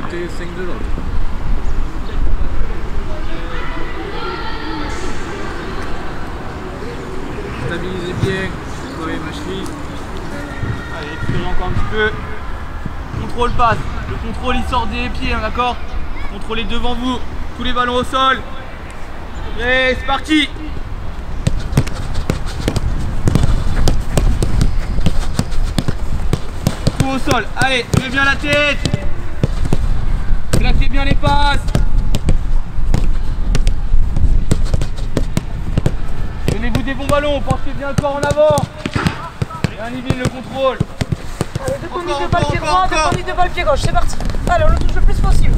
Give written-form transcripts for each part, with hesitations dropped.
côté, 5 de l'autre. Stabilisez bien, déployez ma cheville. Allez, expirez encore un petit peu. Contrôle passe. Le contrôle il sort des pieds, hein, d'accord? Contrôlez devant vous, tous les ballons au sol. Et c'est parti. Tout au sol. Allez, levez bien la tête. Claquez bien les passes. Donnez-vous des bons ballons, portez bien le corps en avant. Et élimine le contrôle. Allez, deux conduites de balle pied droit, deux conduites de balle pied gauche, c'est parti. Allez, on le touche le plus possible.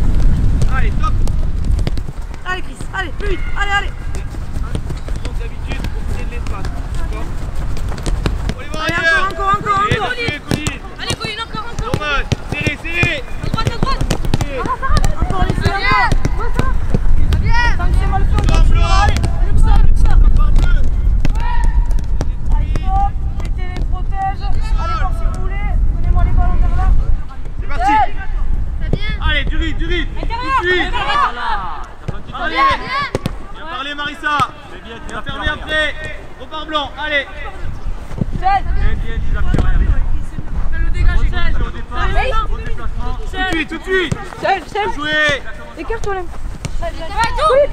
Allez, top. Allez Chris, allez, plus vite, allez, allez. Comme d'habitude, profitez de l'espace. Allez, encore. Allez, Colline. Allez, Colline, encore. Dommage, serré. À droite. Encore les filles, encore. Bien. Tant que c'est mal fait, on Blanc, continue. blanc. Allez, Luxa. Par deux. Allez, stop, mettez les protèges. Allez voir si vous voulez. Donnez-moi les ballons vers là. C'est parti. C'est bien. Allez, du rythme. Tout de suite. Allez. Bien. Bien parlé, Marissa. Bien fermé après. Repart blanc. Allez. Fais-le dégager. Tout de suite. Celle. Jouez. Écarte-toi là. Bien joué,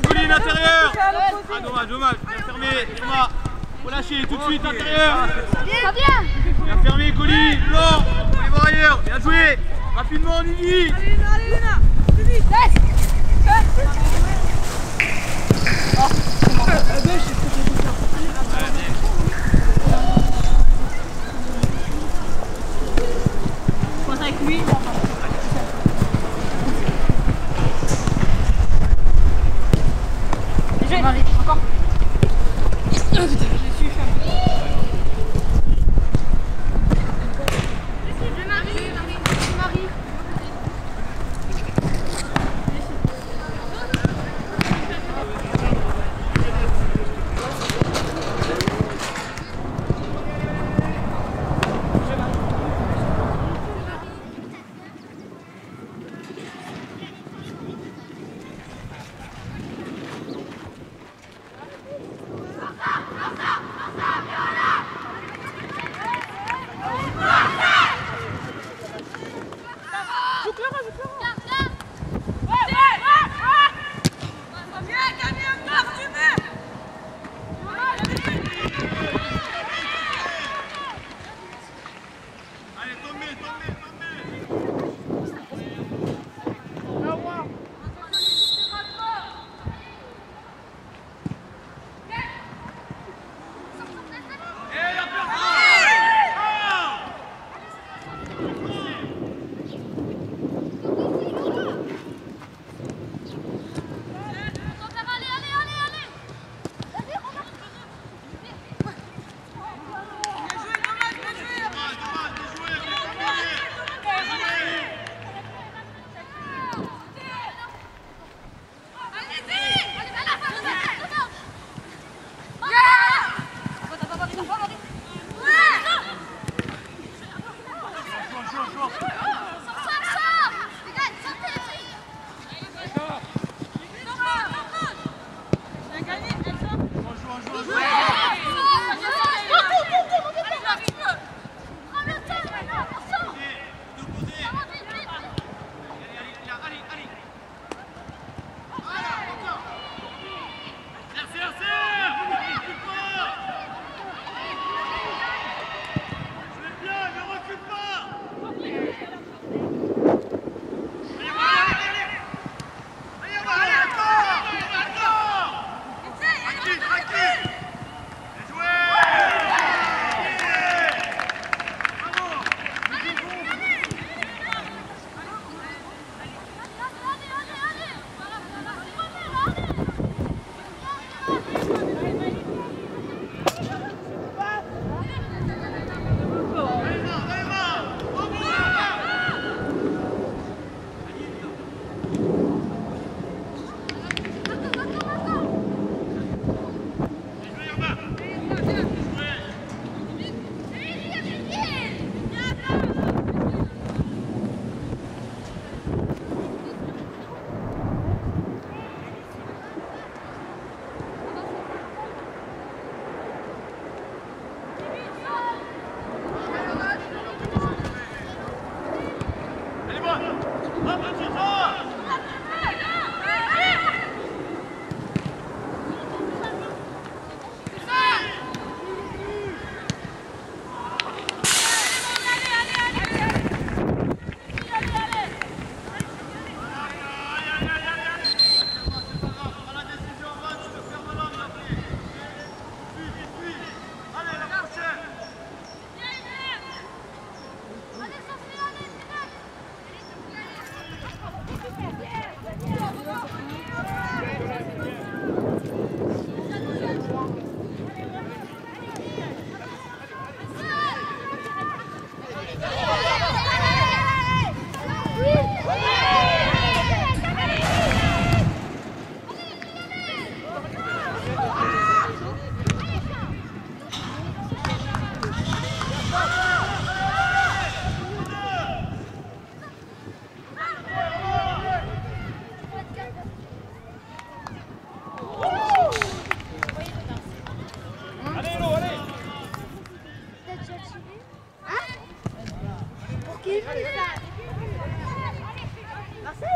Colline, intérieur. Ah, dommage. Bien fermé. Thomas. Relâchez tout de suite, intérieur. Bien. Bien fermé, Colline. Blanc. On les voir ailleurs. Bien joué. Rapidement, on y vit. Allez, Léna. Plus vite. Avec lui. Marie, encore. Pour qui? Marseille?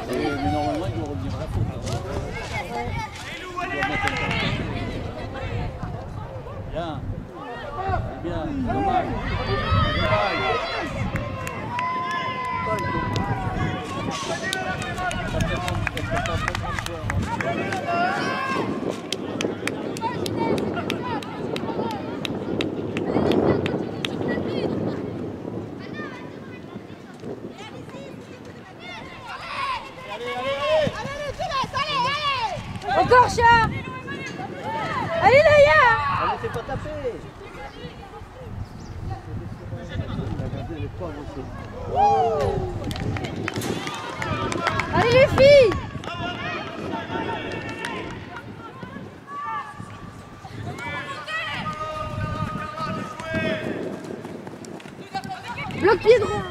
Mais normalement, il doit revenir à la faute. Bien. C'est bien. Dommage. Encore chat. Allez Laïa. Allez, fais pas taper. Regardez les pauvres aussi. Allez les filles. Bloc pied droit.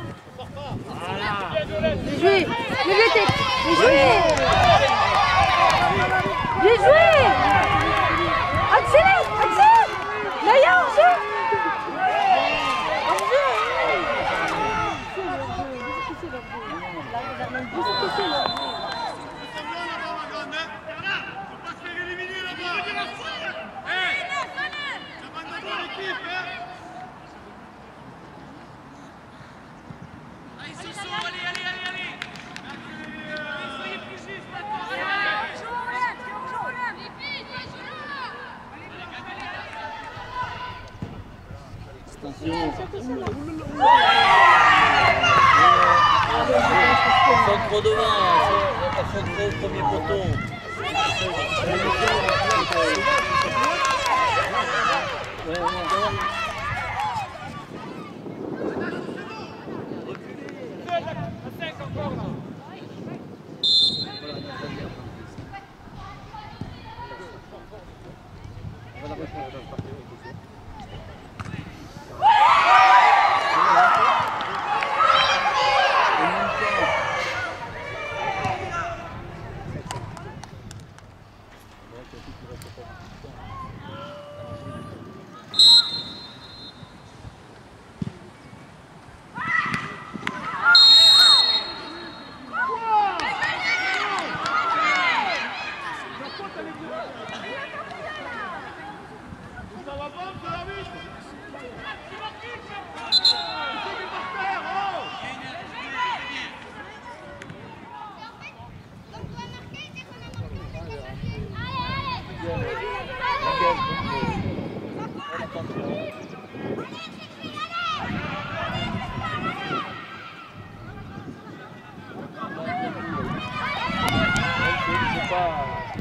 Bien joué. Lève la tête. Bien joué. Bien joué. Accélère. Accélère. Laïa en jeu. En jeu. Elles sont trop devant, elles sont trop au premier poteau.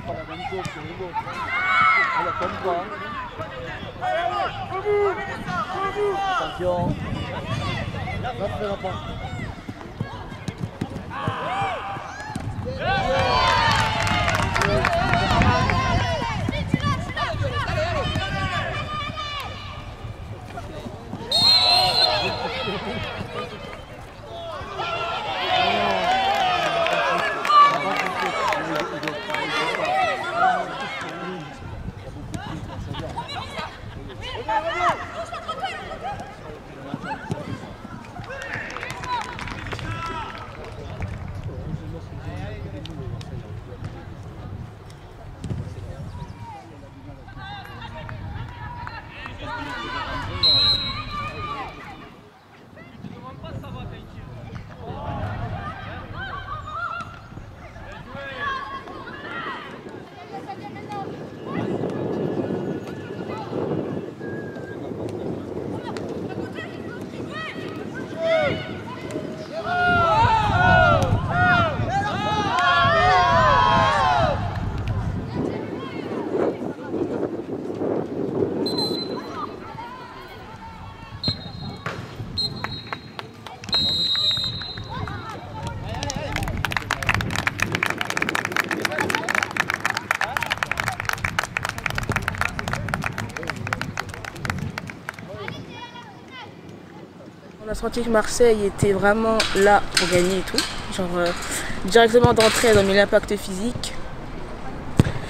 Pas la même chose que les autres. On la tombe pas. Attention. Va faire la passe. On a senti que Marseille était vraiment là pour gagner et tout. Genre, directement d'entrée, elles ont mis l'impact physique.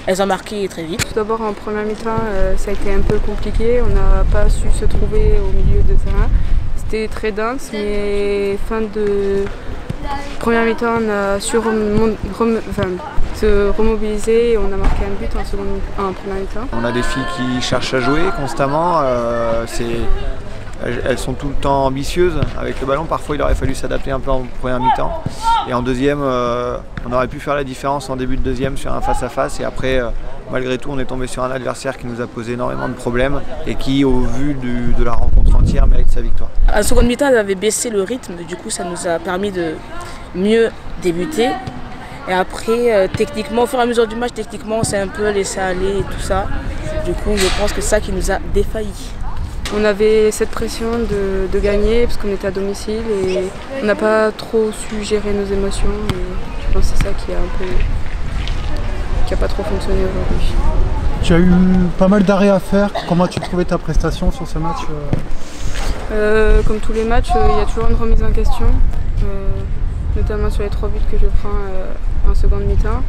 Elles ont marqué très vite. Tout d'abord, en première mi-temps, ça a été un peu compliqué. On n'a pas su se trouver au milieu de terrain. C'était très dense, mais fin de première mi-temps, on a su se remobiliser et on a marqué un but en première mi-temps. On a des filles qui cherchent à jouer constamment. Elles sont tout le temps ambitieuses avec le ballon. Parfois, il aurait fallu s'adapter un peu en première mi-temps. Et en deuxième, on aurait pu faire la différence en début de deuxième sur un face-à-face. Et après, malgré tout, on est tombé sur un adversaire qui nous a posé énormément de problèmes et qui, au vu de la rencontre entière, mérite sa victoire. En seconde mi-temps, elle avait baissé le rythme. Du coup, ça nous a permis de mieux débuter. Et après, techniquement, au fur et à mesure du match, techniquement, on s'est un peu laissé aller et tout ça. Du coup, je pense que c'est ça qui nous a défailli. On avait cette pression de gagner parce qu'on était à domicile et on n'a pas trop su gérer nos émotions. Et je pense que c'est ça qui a pas trop fonctionné aujourd'hui. Tu as eu pas mal d'arrêts à faire. Comment tu trouvais ta prestation sur ce match? Comme tous les matchs, il y a toujours une remise en question, notamment sur les 3 buts que je prends en seconde mi-temps.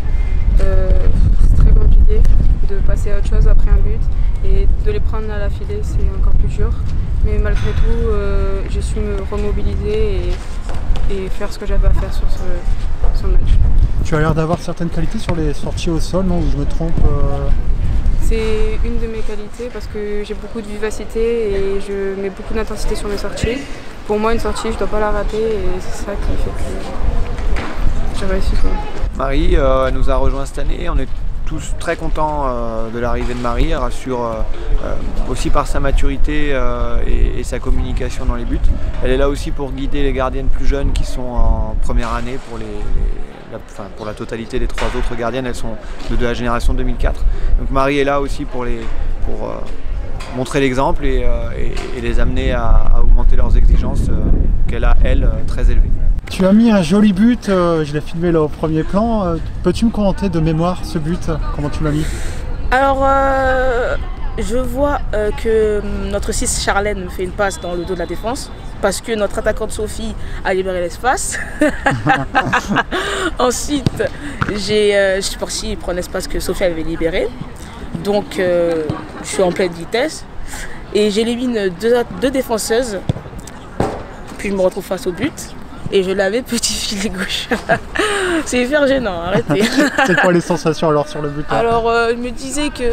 C'est très compliqué de passer à autre chose après un but et de les prendre à la filée, c'est encore plus dur. Mais malgré tout, j'ai su me remobiliser et faire ce que j'avais à faire sur ce match. Tu as l'air d'avoir certaines qualités sur les sorties au sol, non? Ou je me trompe? C'est une de mes qualités parce que j'ai beaucoup de vivacité et je mets beaucoup d'intensité sur mes sorties. Pour moi, une sortie, je ne dois pas la rater et c'est ça qui fait que j'ai réussi souvent. Marie nous a rejoint cette année. On est tous très contents de l'arrivée de Marie. Elle rassure aussi par sa maturité et sa communication dans les buts. Elle est là aussi pour guider les gardiennes plus jeunes qui sont en première année pour la totalité des 3 autres gardiennes. Elles sont de la génération 2004. Donc Marie est là aussi pour montrer l'exemple et les amener à augmenter leurs exigences qu'elle a, elle, très élevées. Tu as mis un joli but, je l'ai filmé là au premier plan. Peux-tu me commenter de mémoire ce but? Comment tu l'as mis? Alors, je vois que notre 6 Charlène me fait une passe dans le dos de la défense parce que notre attaquante Sophie a libéré l'espace. Ensuite, j'ai Sporty prend l'espace que Sophie avait libéré. Donc je suis en pleine vitesse et j'élimine deux défenseuses. Puis je me retrouve face au but et je l'avais petit filet gauche. C'est hyper gênant, arrêtez. C'est quoi les sensations alors sur le but là? Alors je me disais que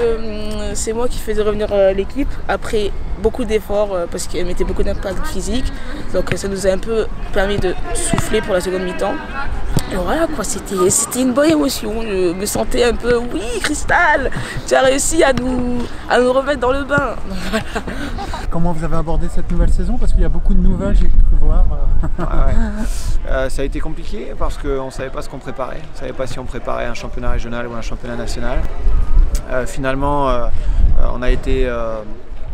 c'est moi qui faisais revenir l'équipe après beaucoup d'efforts parce qu'elle mettait beaucoup d'impact physique. Donc ça nous a un peu permis de souffler pour la seconde mi-temps. Et voilà quoi, c'était une bonne émotion. Je me sentais un peu, oui Cristal, tu as réussi à nous remettre dans le bain. Donc, voilà. Comment vous avez abordé cette nouvelle saison? Parce qu'il y a beaucoup de nouvelles, j'ai cru voir. Ça a été compliqué parce qu'on ne savait pas ce qu'on préparait. On ne savait pas si on préparait un championnat régional ou un championnat national. Finalement, on a été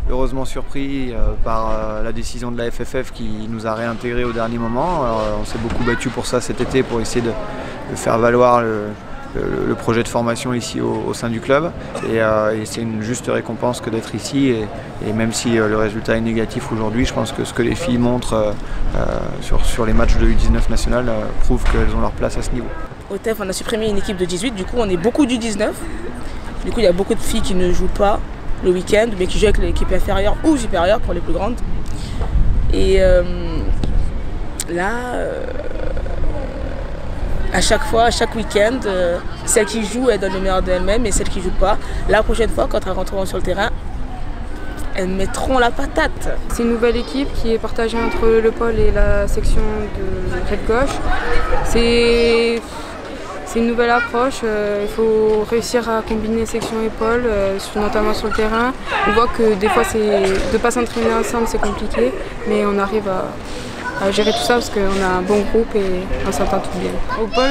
heureusement surpris par la décision de la FFF qui nous a réintégrés au dernier moment. Alors, on s'est beaucoup battu pour ça cet été pour essayer de faire valoir le projet de formation ici au sein du club. Et c'est une juste récompense que d'être ici. Et même si le résultat est négatif aujourd'hui, je pense que ce que les filles montrent sur les matchs de U19 national prouve qu'elles ont leur place à ce niveau. Au TEF, on a supprimé une équipe de 18, du coup on est beaucoup du 19. Du coup il y a beaucoup de filles qui ne jouent pas le week-end, mais qui jouent avec l'équipe inférieure ou supérieure pour les plus grandes. Et à chaque fois, à chaque week-end, celles qui jouent, elles donnent le meilleur d'elles-mêmes, et celles qui ne jouent pas, la prochaine fois, quand elles rentreront sur le terrain, elles mettront la patate. C'est une nouvelle équipe qui est partagée entre le pôle et la section de rive gauche. C'est une nouvelle approche, il faut réussir à combiner section et pôle, notamment sur le terrain. On voit que des fois, de ne pas s'entraîner ensemble, c'est compliqué, mais on arrive à gérer tout ça parce qu'on a un bon groupe et on s'entend tout bien. Au pôle,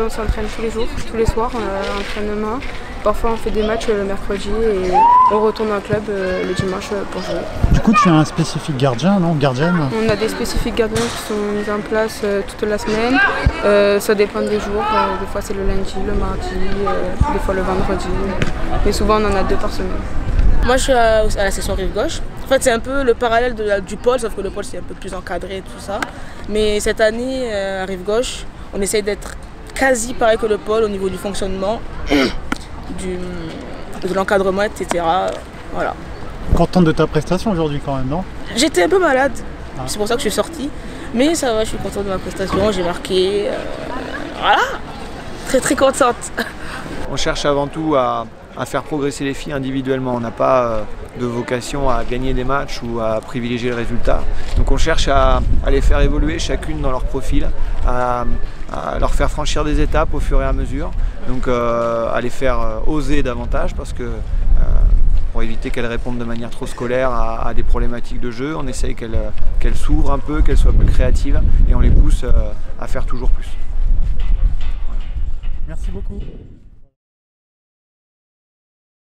on s'entraîne tous les jours, tous les soirs, on a un entraînement. Parfois on fait des matchs le mercredi et on retourne au club le dimanche pour jouer. Du coup tu as un spécifique gardien, non? Gardienne? On a des spécifiques gardiens qui sont mis en place toute la semaine. Ça dépend des jours, des fois c'est le lundi, le mardi, des fois le vendredi. Mais souvent on en a 2 par semaine. Moi je suis à la section rive gauche. En fait c'est un peu le parallèle du pôle, sauf que le pôle c'est un peu plus encadré et tout ça. Mais cette année à rive gauche, on essaye d'être quasi pareil que le pôle au niveau du fonctionnement. De l'encadrement, etc. Voilà. Contente de ta prestation aujourd'hui quand même, non? J'étais un peu malade, c'est pour ça que je suis sortie. Mais ça va, je suis contente de ma prestation, j'ai marqué. Voilà, très très contente. On cherche avant tout à faire progresser les filles individuellement. On n'a pas de vocation à gagner des matchs ou à privilégier le résultat. Donc on cherche à les faire évoluer chacune dans leur profil, à leur faire franchir des étapes au fur et à mesure. Donc à les faire oser davantage parce que pour éviter qu'elles répondent de manière trop scolaire à des problématiques de jeu, on essaye qu'elles s'ouvrent un peu, qu'elles soient plus créatives et on les pousse à faire toujours plus. Merci beaucoup.